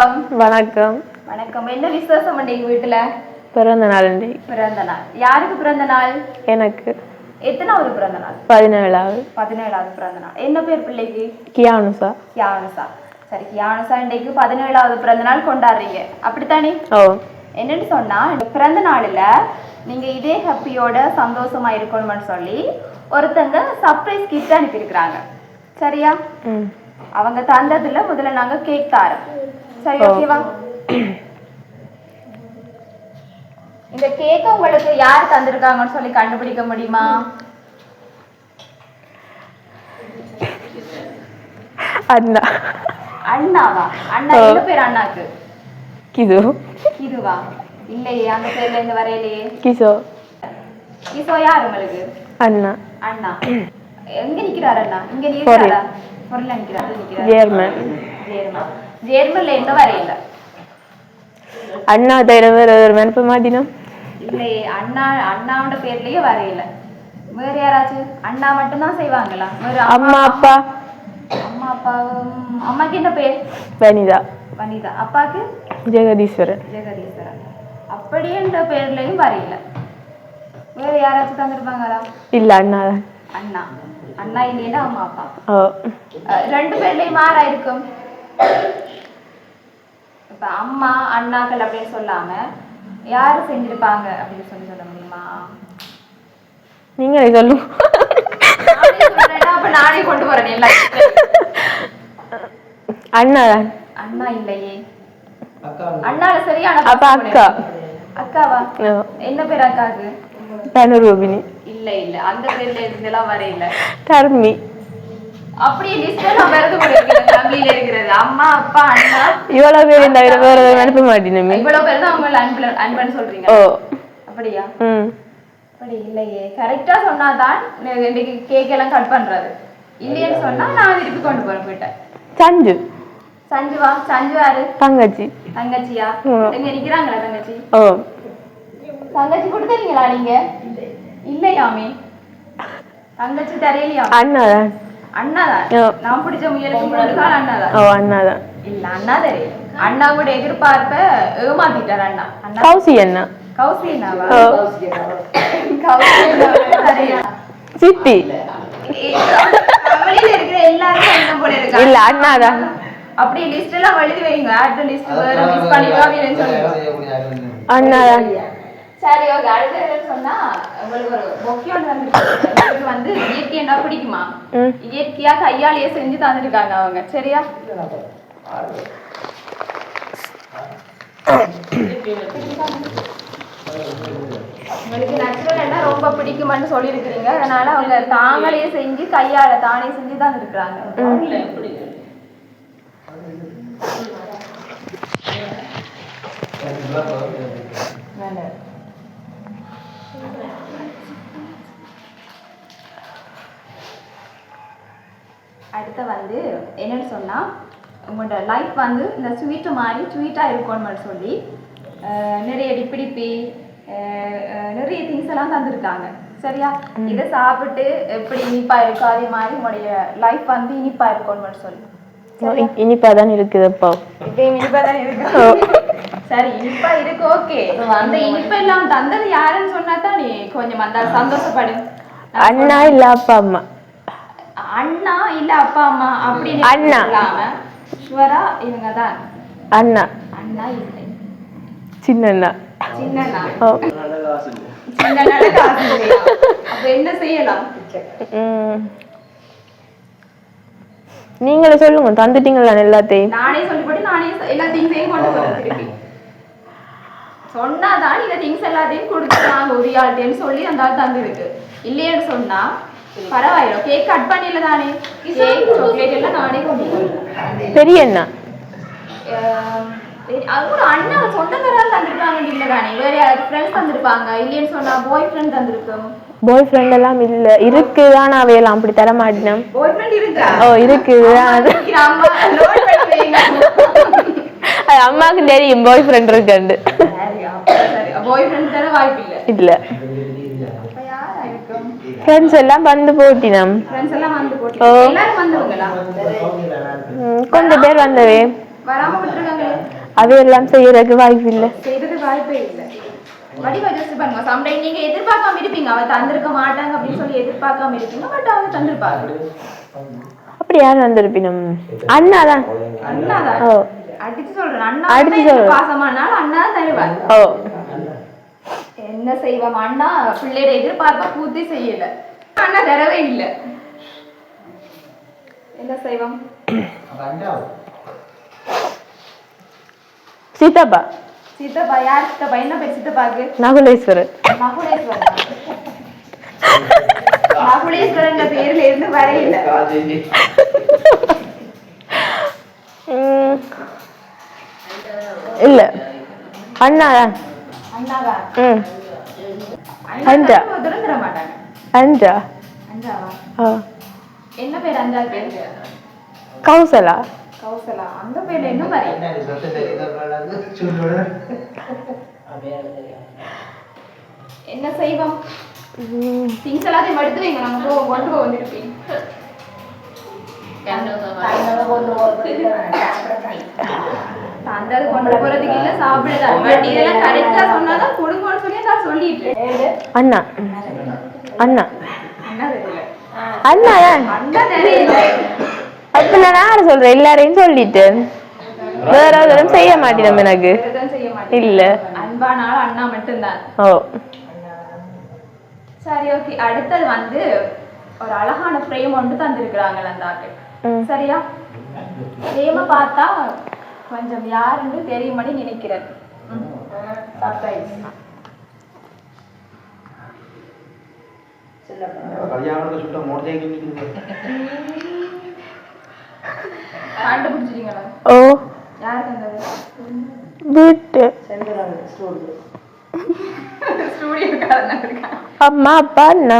வணக்கம். வணக்கம். வணக்கம். என்ன விசேஷம் இன்னைக்கு வீட்டுல? பிறந்த நாள். பிறந்த நாள். யாருக்கு பிறந்த நாள்? எனக்கு. எத்தனாவது பிறந்த நாள்? 17வது. 17வது பிறந்த நாள். என்ன பேர் பிள்ளைக்கு? கியானுசா. கியானுசா. சரி, கியானுசா இன்னைக்கு 17வது பிறந்த நாள் கொண்டாடுறீங்க, அப்படித்தானே? ஓ. என்னன்னு சொன்னா, பிறந்த நாளில் நீங்க இதே ஹாப்பியோட சந்தோஷமா இருக்கணும்னு சொல்லி ஒருத்தங்க சர்ப்ரைஸ் கிஃப்ட் அனுப்பியிருக்கிறாங்க. சரியா? அவங்க தந்ததுல முதல்ல நாங்க கேக் தாரோம். சரி, ஓகேவா? இந்த கேக்க உங்களுக்கு யார் தந்திருக்காங்கன்னு சொல்லி கண்டுபிடிக்க முடியுமா? அண்ணா. அண்ணாவா? அண்ணா என்ன பேர் அண்ணாக்கு? கிது. கிதுவா? இல்லையே, அந்த பேர்ல இருந்து வரையிலேயே. கிசோ. கிசோ யார் உங்களுக்கு? அண்ணா. அண்ணா எங்க நிக்கிறாரு? அண்ணா இங்க நிக்கிறாரா? பொருள நிக்கிறாரு. ஜெர்மன். ஜெர்மன். ஜெர்மன்ல எங்க வரையில? அண்ணா தவிர வேற ஒரு மனப்ப மாதினம் இல்லையே, அண்ணா அண்ணாவோட பேர்லயே வரையில. வேற யாராச்சும் அண்ணா மட்டும்தான் செய்வாங்களா? வேற அம்மா அப்பா? அம்மா அப்பா. அம்மாக்கு என்ன பேர்? வனிதா. வனிதா. அப்பாக்கு? ஜெகதீஸ்வரன். ஜெகதீஸ்வரன். அப்படியே இந்த பேர்லயும் வரையில. வேற யாராச்சும் தந்திருப்பாங்களா? இல்ல, அண்ணா தான். அண்ணா. அண்ணா இல்லையா அம்மா அப்பா? ஓ. ரெண்டு பேர்லயும் மாறா இருக்கும். இப்ப அம்மா அண்ணாக்கள் அப்படின்னு சொல்லாம யாரு செஞ்சிருப்பாங்க அப்படின்னு சொல்ல முடியுமா? நீங்க சொல்லு. அப்ப நானே கொண்டு வரேன் எல்லாம். அண்ணா. அண்ணா இல்லையே. அண்ணால சரியான. அப்ப அக்கா. அக்காவா? என்ன பேர் அக்காக்கு? தனுரூபினி. இல்ல இல்ல, அந்த பேர்ல இருந்தெல்லாம் வரையில. தர்மி. அப்படியே லிஸ்ட்ல நான் வரது போறேன். ஃபேமிலில இருக்குது அம்மா அப்பா அண்ணா. இவ்வளவு பேர் தவிர வேற அனுப்ப மாட்டேனே. இவ்வளவு பேர் தான் அவங்க அன்பன்னு சொல்றீங்க. ஓ. அப்படியா? அப்படி இல்லையே. கரெக்டா சொன்னாதான் இன்னைக்கு கேக் எல்லாம் கட் பண்றது. இல்லையேன்னு சொன்னா நான் திருப்பி கொண்டு போறேன் போயிட்டேன். சஞ்சு. சஞ்சுவா? சஞ்சு யாரு? தங்கச்சி. தங்கச்சியா? எங்க நிக்கிறாங்களா தங்கச்சி? ஓ. தங்கச்சி கொடுத்தீங்களா நீங்க? இல்லையாமே. தங்கச்சி தரையிலையா? அண்ணாதான். அண்ணாதான். நான் பிடிச்ச முயலுக்கு முழுக்கால் அண்ணாதான். ஓ, அண்ணாதான். இல்ல, அண்ணா தெரியல. அண்ணா கூட எதிர்பார்ப்ப ஏமாத்திட்டார் அண்ணா. கௌசி அண்ணா. கௌசி அண்ணாவா? கௌசி அண்ணா. சித்தி. ஃபேமிலில இருக்கிற எல்லாரும் அண்ணா போல இருக்காங்க. இல்ல, அண்ணாதான். அப்படியே லிஸ்ட் எல்லாம் எழுதி வைங்க. ஆட் லிஸ்ட் வேற மிஸ் பண்ணிடுவாங்கன்னு சொல்லுங்க. அண்ணாதான். சரி, ஓகே. அடுத்து சொன்னா உங்களுக்கு ஒரு பொக்கியோட உங்களுக்கு வந்து இயற்கையா பிடிக்குமா? இயற்கையா கையாலேயே செஞ்சு தந்துருக்காங்க அவங்க. சரியா? உங்களுக்கு நேச்சுரல் என்ன ரொம்ப பிடிக்குமான்னு சொல்லி இருக்கிறீங்க. அதனால அவங்க தாங்களே செஞ்சு கையால தானே செஞ்சு தான் இருக்கிறாங்க. அடுத்த வந்து என்னன்னு சொன்னா, உங்களோட லைஃப் வந்து இந்த ஸ்வீட்டு மாதிரி ஸ்வீட்டாக இருக்கும்னு சொல்லி நிறைய டிப்பிடிப்பி நிறைய திங்ஸ் எல்லாம் தந்துருக்காங்க. சரியா? இதை சாப்பிட்டு எப்படி இனிப்பா இருக்கோ அதே மாதிரி உங்களுடைய லைஃப் வந்து இனிப்பா இருக்கும்னு சொல்லி. இனிப்பாதான் இருக்குது. அப்போ இதே இனிப்பாதான் இருக்கு. சரி, இனிப்பா இருக்கு. ஓகே. அந்த இனிப்பு எல்லாம் தந்தது யாருன்னு சொன்னா தான் நீ கொஞ்சம் அந்த சந்தோஷப்படு. அண்ணா இல்ல அப்பா அம்மா. அண்ணா இல்ல அப்பா அம்மா அப்படின்னு அண்ணா. ஷுவரா இவங்க தான். அண்ணா. அண்ணா இல்லை. சின்னண்ணா. சின்னண்ணா. சின்னண்ணா காசு இல்லையா? அப்ப என்ன செய்யலாம்? நீங்களே சொல்லுங்க. தந்துட்டீங்களா எல்லாத்தையும்? நானே சொல்லிப்பட்டு நானே எல்லா திங்ஸையும் கொண்டு போறேன். திருப்பி சொன்னாதான் இந்த திங்ஸ் எல்லாத்தையும் கொடுத்துருவாங்க உரியாள்கிட்டேன்னு சொல்லி அந்த ஆள் தந்துருக்கு. இல்லையேன்னு சொன்னா பரவாயில்ல. கேக் கட் பண்ணில தானே. கேக் சாக்லேட் எல்லாம் நானே கொண்டு போறேன். பெரிய அண்ணா. அது கூட அண்ணா சொந்தக்காரால் தந்துருக்காங்க. இல்ல தானே, வேற யாராவது ஃப்ரெண்ட்ஸ் தந்துருப்பாங்க. இல்லையேன்னு சொன்னா பாய் ஃப்ரெண்ட் தந்துருக்கும். பாய் ஃப்ரெண்ட் எல்லாம் இல்ல. இருக்குதான், அவையெல்லாம் அப்படி தர மாட்டேன். பாய் ஃப்ரெண்ட் இருக்கா? ஓ, இருக்குதான். அம்மாக்கு தெரியும் பாய் ஃப்ரெண்ட் இருக்குன்னு. பாய் ஃப்ரெண்ட் தர வாய்ப்பு இல்ல. இல்ல. ஃப்ரெண்ட்ஸ் எல்லாம் வந்து போட்டினம். ஃப்ரெண்ட்ஸ் எல்லாம் வந்து போட்டி. எல்லாரும் வந்தவங்களா? கொஞ்சம் பேர் வந்தவே. வராம விட்டுருக்காங்க. அவையெல்லாம் செய்யறதுக்கு வாய்ப்பு இல்லை. செய்யறதுக்கு வாய்ப்பே இல்லை. வடிவா ஜஸ்ட் பண்ணுங்க. சம்டைம் நீங்க எதிர்பார்க்காம இருப்பீங்க அவ தந்திருக்க மாட்டாங்க அப்படின்னு சொல்லி எதிர்பார்க்காம இருப்பீங்க. பட் அவங்க தந்திருப்பாங்க. அப்படி யாரும் வந்திருப்பினும் அண்ணாதான். அண்ணாதான். ஓ அடிச்சு சொல்றேன். அண்ணா பாசமானாலும் அண்ணா தருவார். ஓ என்ன செய்வோம்? அண்ணா பிள்ளையோட எதிர்பார்ப்ப பூர்த்தி செய்யல. அண்ணா தரவே இல்லை. என்ன செய்வோம்? சீதாப்பா. சீதாப்பா யார்? சீதாப்பா என்ன பேர் சித்தப்பாக்கு? நகுலேஸ்வரர். நகுலேஸ்வரன். நகுலேஸ்வரன் பேர்ல இருந்து வரையில. இல்ல அண்ணாதான். அண்ணாவா? அஞ்சா. தர மாட்டாங்க. அஞ்சா. அஞ்சாவா? என்ன பேர் அஞ்சா பேர்? கௌசலா. கௌசலா. அந்த பேர்ல என்ன மாதிரி? என்ன செய்வோம்? திங்ஸ் எல்லாத்தையும் எடுத்து வைங்க. நம்ம கொண்டு போக வந்துருப்பீங்க. தந்தது கொண்டு போறதுக்கு இல்ல சாப்பிடுதான். பட் இதெல்லாம் கரெக்டா சொன்னாதான் கொடுங்கன்னு சொல்லி நான் சொல்லிட்டு. அண்ணா. அண்ணா. அண்ணா தெரியல. அண்ணா அண்ணா தெரியல. அப்ப நான் யாரு சொல்றேன்? எல்லாரையும் சொல்லிட்டு வேற எதுவும் செய்ய மாட்டேன். எனக்கு இல்ல. அன்பானால அண்ணா மட்டும்தான். ஓ சரி ஓகே. அடுத்தது வந்து ஒரு அழகான ஃப்ரேம் ஒன்று தந்திருக்கிறாங்க அந்த ஆட்கள். சரியா? ஃப்ரேமை பார்த்தா கொஞ்சம் யாருன்னு தெரியும்படி நினைக்கிறேன். சர்ப்ரைஸ். கண்டுபிடிச்சிட்டீங்களா? ஓ யார் தந்தது? வீட்டு ஸ்டூடியோக்காரன் இருக்கான். அம்மா அப்பா அண்ணா.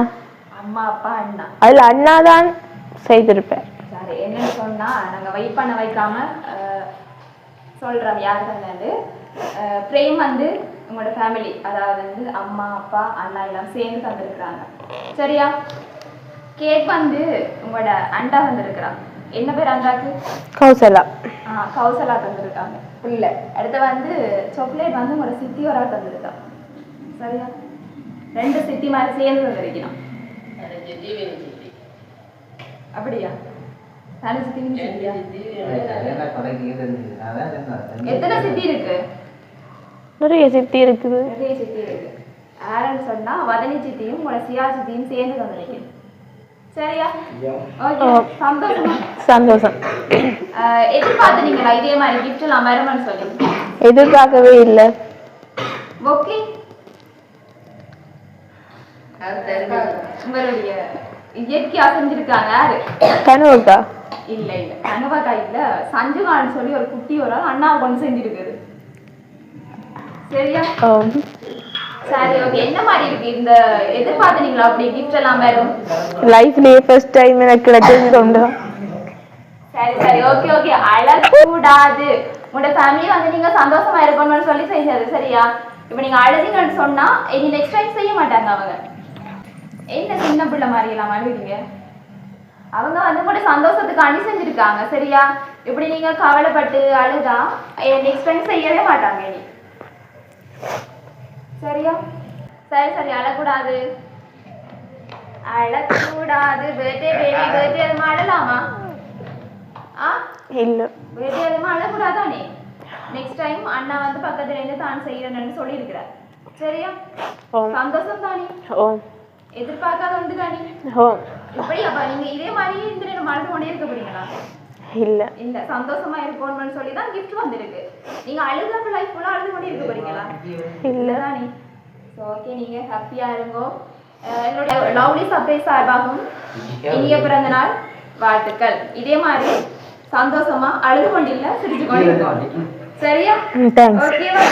அம்மா அப்பா அண்ணா. அதுல அண்ணாதான் செய்திருப்பேன். சரி என்னன்னு சொன்னா நாங்க வெயிட் பண்ண வைக்காம சொல்றோம் யார் தந்தது. பிரேம் வந்து உங்களோட ஃபேமிலி, அதாவது வந்து அம்மா அப்பா அண்ணா எல்லாம் சேர்ந்து தந்திருக்கிறாங்க. சரியா? கேக் வந்து உங்களோட அண்டா தந்திருக்கிறான். என்ன பேர் அண்டாக்கு? கௌசலா. கௌசலா தந்திருக்காங்க. இல்ல அடுத்து வந்து சாக்லேட் வந்து உங்களோட சித்தி ஒரு ஆள் தந்திருக்கான். சரியா? 2 சித்தி மாதிரி சேர்ந்து தந்திருக்கணும். அப்படியா? எத்தனை சித்தி இருக்கு? நிறைய சித்தி இருக்குது. நிறைய சித்தி இருக்கு. யாருன்னு சொன்னா வதனி சித்தியும் உங்களோட சியா சித்தியும் சேர்ந்து தந்திருக்கேன். சரியா? ஓகே. சந்தோஷமா? சந்தோஷம். எதிர்பார்த்தீங்களா இதே மாதிரி கிஃப்ட் எல்லாம் வரும்னு சொல்லி? எதிர்பார்க்கவே இல்லை. ஓகே. உங்களுடைய இயற்கையா செஞ்சிருக்காங்க யாரு? கனவுக்கா? இல்ல இல்ல கனவாக்கா இல்ல, சஞ்சுகான்னு சொல்லி ஒரு குட்டி ஒரு ஆள் அண்ணாவை கொண்டு செஞ்சிருக்குது. சரியா? சரி ஓகே. என்ன மாதிரி இருக்கு இந்த எதிர்பார்த்தீங்களா அப்படி கிஃப்ட் எல்லாம் வரும்? லைஃப்லயே ஃபர்ஸ்ட் டைம் எனக்கு கிடைச்சது உண்டு. சரி சரி ஓகே ஓகே. அழக்கூடாது. உங்களோட ஃபேமிலி வந்து நீங்க சந்தோஷமா இருக்கணும்னு சொல்லி செஞ்சது. சரியா? இப்போ நீங்க அழுதிங்கன்னு சொன்னா இனி நெக்ஸ்ட் டைம் செய்ய மாட்டாங்க அவங்க. என்ன சின்ன பிள்ளை மாதிரி எல்லாம் அழுவீங்க? அவங்க வந்து கூட சந்தோஷத்துக்காண்டி செஞ்சிருக்காங்க. சரியா? இப்படி நீங்க கவலைப்பட்டு அழுதா நெக்ஸ்ட் டைம் செய்யவே மாட்டாங்க இனி. சரியா? சரி சரி அழக்கூடாது. அழக்கூடாது. பர்த்டே பேபி பர்த்டே அது அழலாமா? இல்ல பர்த்டே அது அழக்கூடாதானே? நெக்ஸ்ட் டைம் அண்ணா வந்து பக்கத்துல இருந்து தான் செய்யறேன்னு சொல்லி இருக்கிறார். சரியா? சந்தோஷம் தானே? எதிர்பார்க்காத ஒன்று தானே? இப்படி அப்ப நீங்க இதே மாதிரி இந்த நேரம் மறந்து கொண்டே இருக்க போறீங்களா? இல்ல இல்ல சந்தோஷமா இருக்கணும்னு சொல்லி தான் gift வந்திருக்கு. நீங்க அழுகாம லைஃப் ஃபுல்லா அழுது கொண்டே இருக்க போறீங்களா? இல்ல தானே? சோ ஓகே நீங்க ஹாப்பியா இருங்கோ. என்னோட லவ்லி சர்ப்ரைஸ் சார்பாகவும் இனிய பிறந்த நாள் வாழ்த்துக்கள். இதே மாதிரி சந்தோஷமா அழுது கொண்டில்ல சிரிச்சு கொண்டு இருக்கோம். சரியா? ஓகேவா?